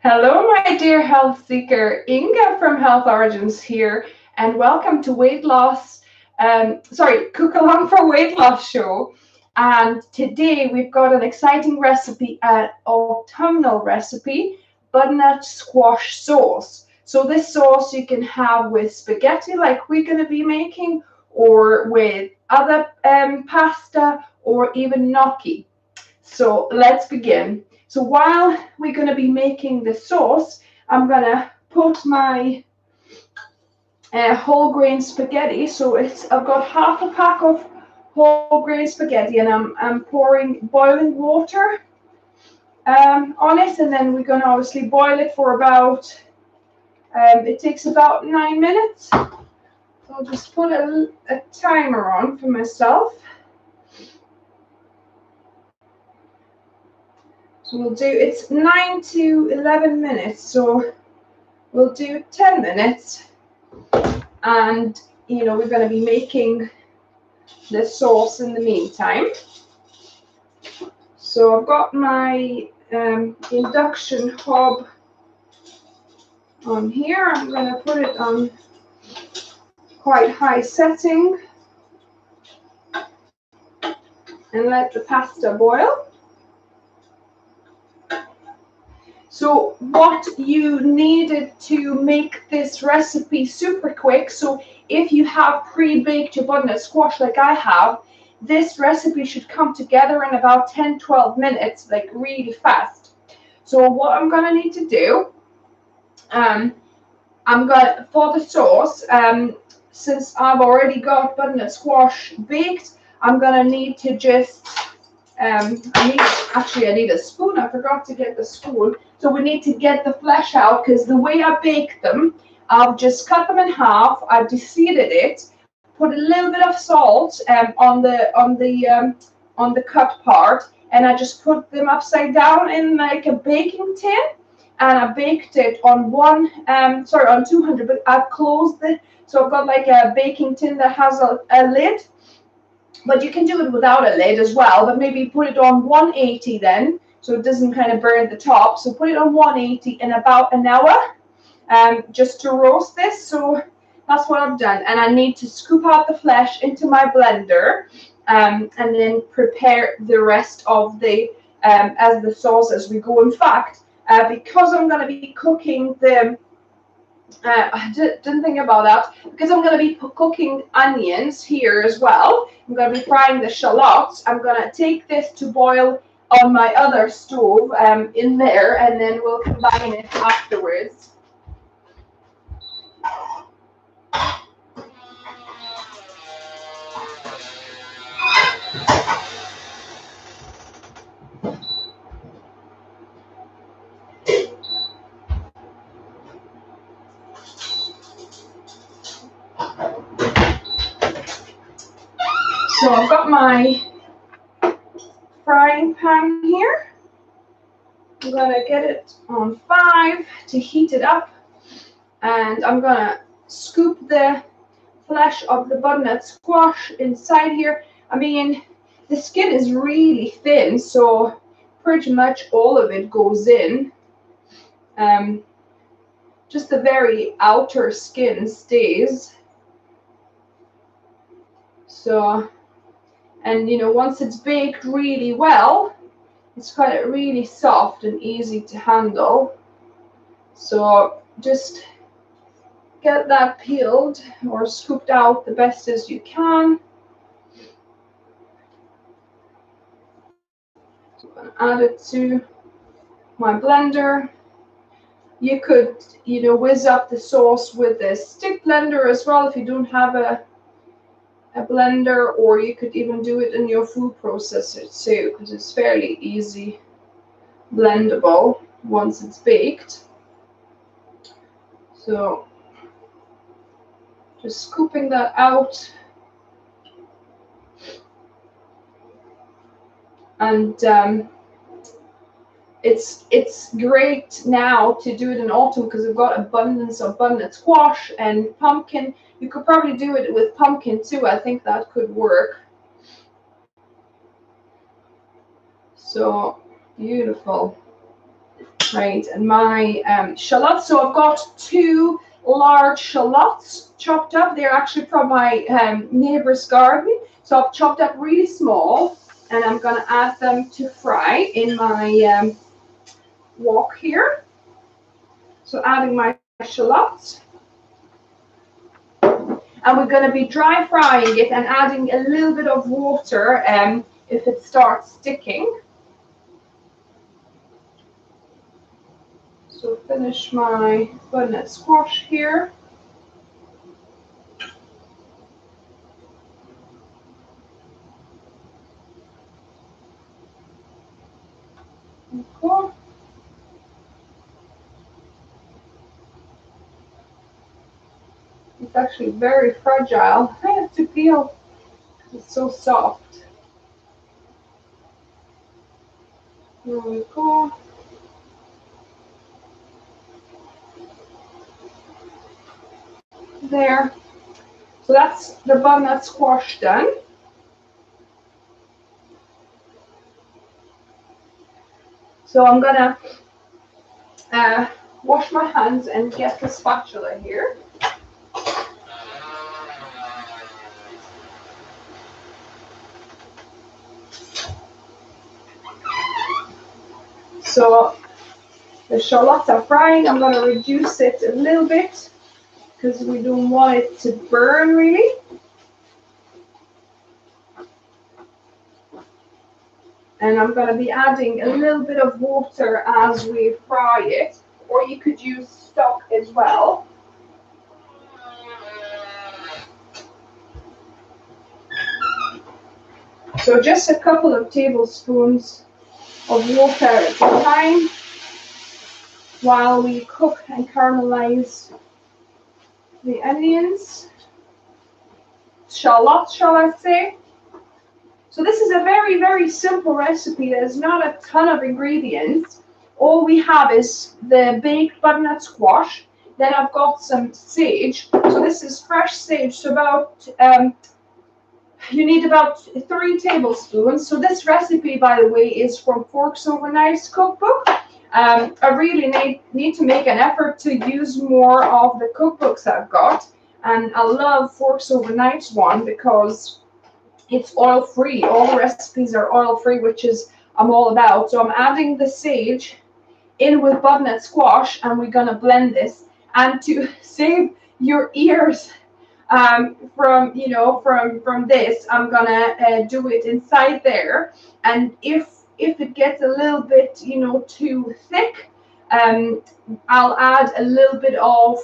Hello, my dear health seeker. Inga from Health Origins here, and welcome to Cook Along for Weight Loss show. And today we've got an exciting recipe, an autumnal recipe, butternut squash sauce. So this sauce you can have with spaghetti like we're going to be making, or with other pasta, or even gnocchi. So let's begin. So while we're going to be making the sauce, I'm going to put my whole grain spaghetti. So I've got half a pack of whole grain spaghetti, and I'm pouring boiling water on it, and then we're going to obviously boil it for about, it takes about 9 minutes. So I'll just put a timer on for myself. So it's 9 to 11 minutes, so we'll do 10 minutes, and we're going to be making the sauce in the meantime. So I've got my induction hob on here. I'm going to put it on quite high setting and let the pasta boil. So what you needed to make this recipe super quick, so if you have pre-baked your butternut squash like I have, this recipe should come together in about 10-12 minutes, like really fast. So what I'm going to need to do, for the sauce, since I've already got butternut squash baked, I'm going to need to just, I need a spoon. I forgot to get the spoon. So we need to get the flesh out, because the way I bake them, I've just cut them in half. I've de-seeded it, put a little bit of salt on the cut part, and I just put them upside down in like a baking tin, and I baked it on on 200. But I've closed it, so I've got like a baking tin that has a lid. But you can do it without a lid as well, but maybe put it on 180 then, so it doesn't kind of burn the top. So put it on 180 in about an hour, just to roast this. So that's what I've done. And I need to scoop out the flesh into my blender, and then prepare the rest of the as the sauce as we go. In fact, because I'm going to be cooking the I didn't think about that, because I'm going to be cooking onions here as well. I'm going to be frying the shallots. I'm going to take this to boil on my other stove in there, and then we'll combine it afterwards. So I've got my frying pan here. I'm going to get it on 5 to heat it up, and I'm going to scoop the flesh of the butternut squash inside here. I mean, the skin is really thin, so pretty much all of it goes in. Just the very outer skin stays. So, and once it's baked really well, it's quite really soft and easy to handle. So just get that peeled or scooped out the best as you can. So I'm going to add it to my blender. You could, whiz up the sauce with a stick blender as well if you don't have a blender, or you could even do it in your food processor too, because it's fairly easy blendable once it's baked. So just scooping that out, and it's great now to do it in autumn because we've got abundance of butternut squash and pumpkin. You could probably do it with pumpkin too. I think that could work. So beautiful. right? And my shallots. So I've got 2 large shallots chopped up. They're actually from my neighbor's garden. So I've chopped up really small, and I'm going to add them to fry in my wok here. So adding my shallots. And we're going to be dry frying it and adding a little bit of water if it starts sticking. So finish my butternut squash here. Okay. It's actually very fragile. I have to peel. It's so soft. There we go. There. So that's the butternut squash done. So I'm gonna wash my hands and get the spatula here. So the shallots are frying. I'm gonna reduce it a little bit because we don't want it to burn really. And I'm going to be adding a little bit of water as we fry it, or you could use stock as well. So just a couple of tablespoons of water at a time while we cook and caramelize the onions. Shallots, shall I say. So this is a very, very simple recipe. There's not a ton of ingredients. All we have is the baked butternut squash. Then I've got some sage. So this is fresh sage. So about you need about 3 tablespoons. So this recipe, by the way, is from Forks Over Knives cookbook. I really need to make an effort to use more of the cookbooks I've got. And I love Forks Over Knives one because it's oil-free. All the recipes are oil-free, which is I'm all about. So I'm adding the sage in with butternut squash, and we're gonna blend this. And to save your ears from this, I'm gonna do it inside there. And if it gets a little bit too thick, I'll add a little bit of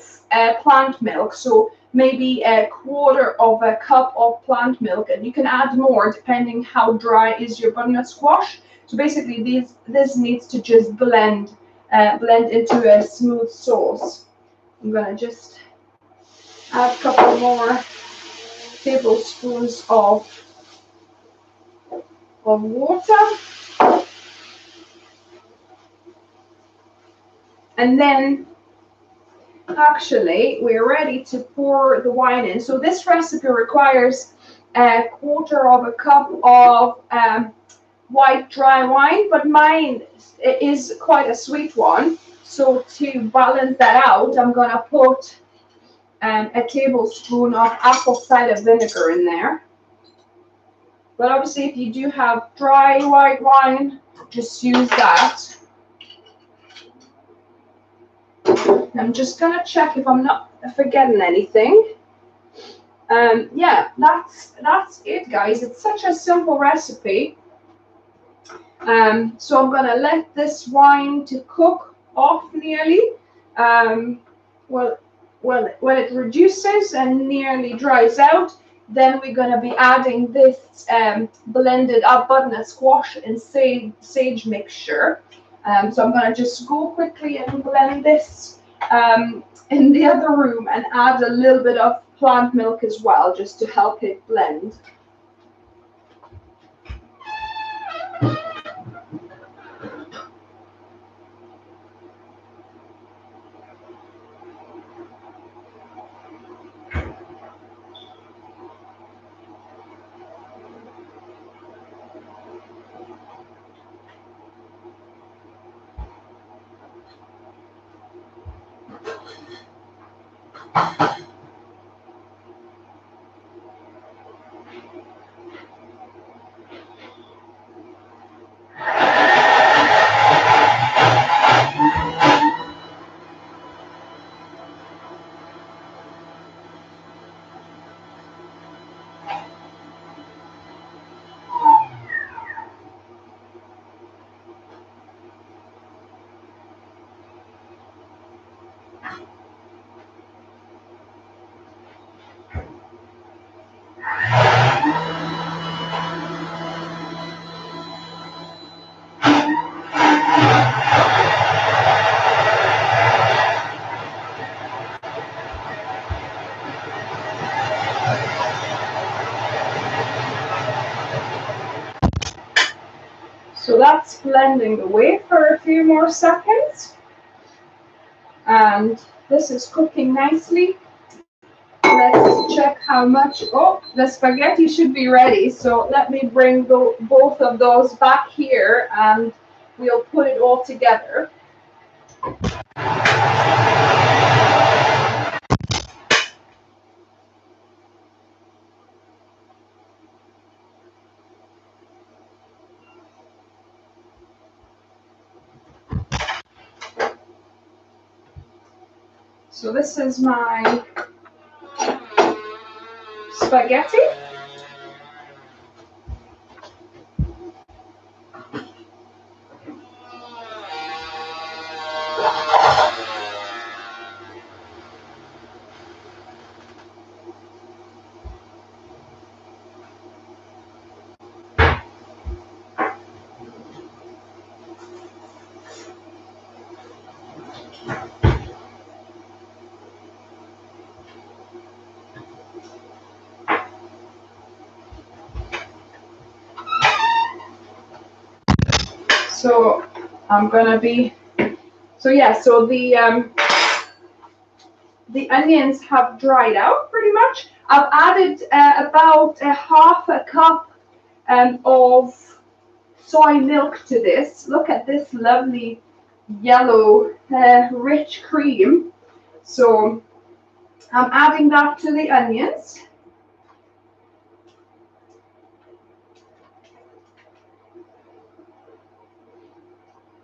plant milk. So maybe 1/4 of a cup of plant milk, and you can add more depending how dry is your butternut squash. So basically this needs to just blend into a smooth sauce. I'm gonna just add a couple more tablespoons of water, and then actually we're ready to pour the wine in. So this recipe requires 1/4 of a cup of white dry wine, but mine is quite a sweet one. So to balance that out, I'm gonna put a tablespoon of apple cider vinegar in there. But obviously, if you do have dry white wine, just use that. I'm just gonna check if I'm not forgetting anything. Yeah, that's it, guys. It's such a simple recipe. So I'm gonna let this wine to cook off nearly. Well, when it reduces and nearly dries out, then we're gonna be adding this blended up butternut squash and sage mixture. So I'm gonna just go quickly and blend this in the other room and add a little bit of plant milk as well, just to help it blend. So that's blending away for a few more seconds. And this is cooking nicely. Let's check how much. Oh, the spaghetti should be ready. So let me bring both of those back here and we'll put it all together. So this is my spaghetti. So I'm gonna be, so yeah, so the onions have dried out pretty much. I've added about a half a cup of soy milk to this. Look at this lovely yellow rich cream. So I'm adding that to the onions.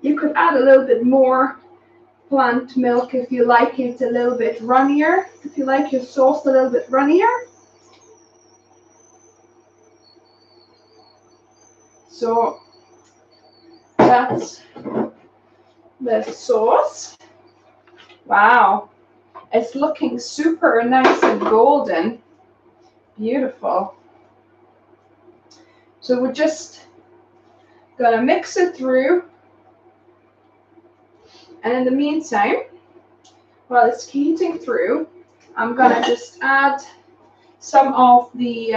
You could add a little bit more plant milk if you like it a little bit runnier, if you like your sauce a little bit runnier. So that's the sauce. Wow, it's looking super nice and golden. Beautiful. So we're just gonna mix it through. And in the meantime, while it's heating through, I'm gonna just add some of the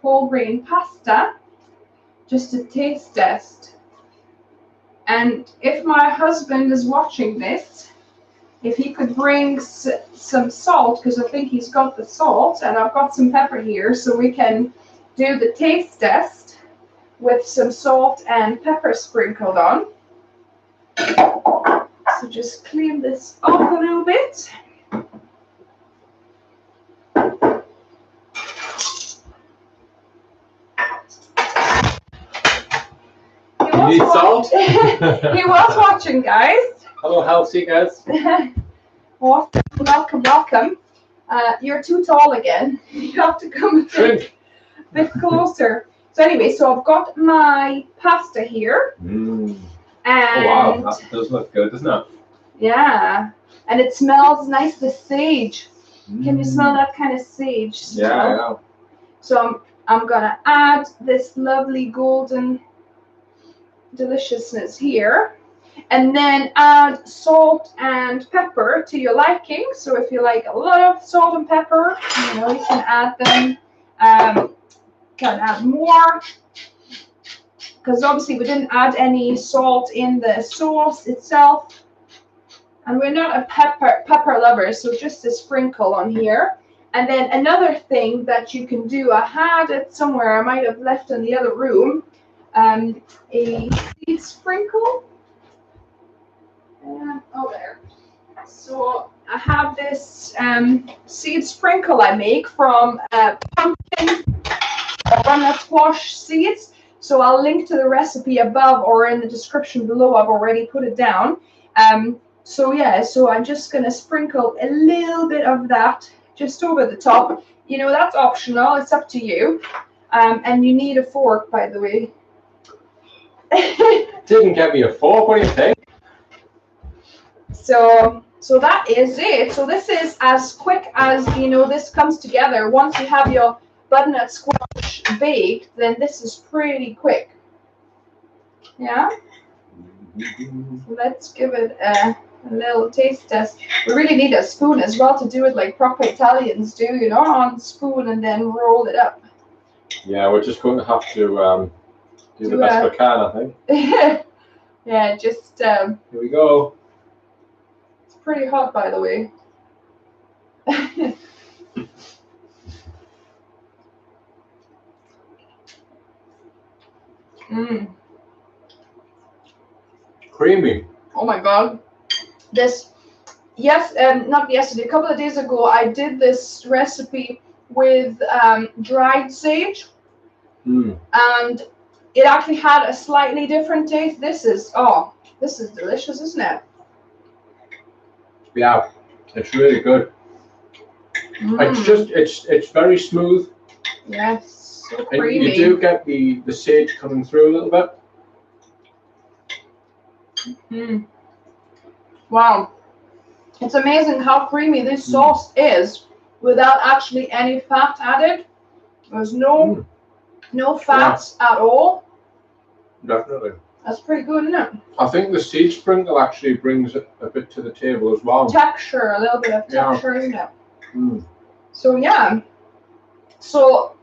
whole grain pasta, just a taste test. And if my husband is watching this, if he could bring some salt, because I think he's got the salt, and I've got some pepper here, so we can do the taste test with some salt and pepper sprinkled on. So just clean this up a little bit. You need salt? He was watching, guys. Hello, healthy guys. Welcome, welcome. You're too tall again. You have to come a bit closer. So anyway, so I've got my pasta here. And oh wow, that does look good, doesn't it? Yeah, and it smells nice, the sage. Can you smell that kind of sage smell? Yeah, I know. So I'm gonna add this lovely golden deliciousness here, and then add salt and pepper to your liking. So if you like a lot of salt and pepper, you know, you can add them. Can add more, because obviously we didn't add any salt in the sauce itself, and we're not a pepper lovers, so just a sprinkle on here. And then another thing that you can do, I had it somewhere, I might have left in the other room, a seed sprinkle. And oh, there. So I have this seed sprinkle I make from pumpkin or butternut squash seeds. So I'll link to the recipe above or in the description below. I've already put it down. So yeah, so I'm just gonna sprinkle a little bit of that just over the top. You know, that's optional. It's up to you. And you need a fork, by the way. Didn't get me a fork. What do you think? So that is it. So this is as quick as, you know, this comes together. Once you have your butternut squash baked, then this is pretty quick. Yeah. So let's give it a little taste test. We really need a spoon as well to do it like proper Italians do, you know, on the spoon and then roll it up. Yeah, we're just going to have to do the best we can, I think. Yeah, just here we go. It's pretty hot, by the way. Creamy. Oh my god. This, yes, not yesterday, a couple of days ago, I did this recipe with dried sage. And it actually had a slightly different taste. This is delicious, isn't it? Yeah, it's really good. It's very smooth. Yes, so and creamy. you do get the sage coming through a little bit. Wow, it's amazing how creamy this sauce is without actually any fat added. There's no fats at all. Definitely. That's pretty good, isn't it? I think the seed sprinkle actually brings a bit to the table as well. Texture, a little bit of texture, isn't it? So yeah. So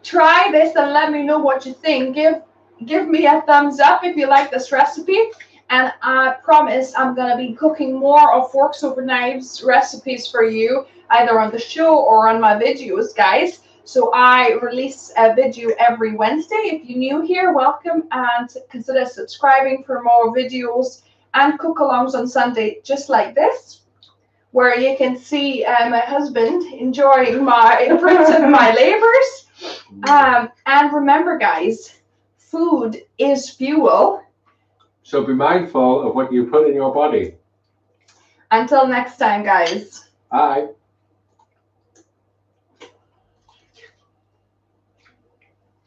try this and let me know what you think. Give me a thumbs up if you like this recipe. And I promise I'm going to be cooking more of Forks Over Knives recipes for you, either on the show or on my videos, guys. So I release a video every Wednesday. If you're new here, welcome, and consider subscribing for more videos and cook-alongs on Sunday just like this, where you can see my husband enjoying my fruits of my labors. And remember, guys, food is fuel. So be mindful of what you put in your body. Until next time, guys. Bye.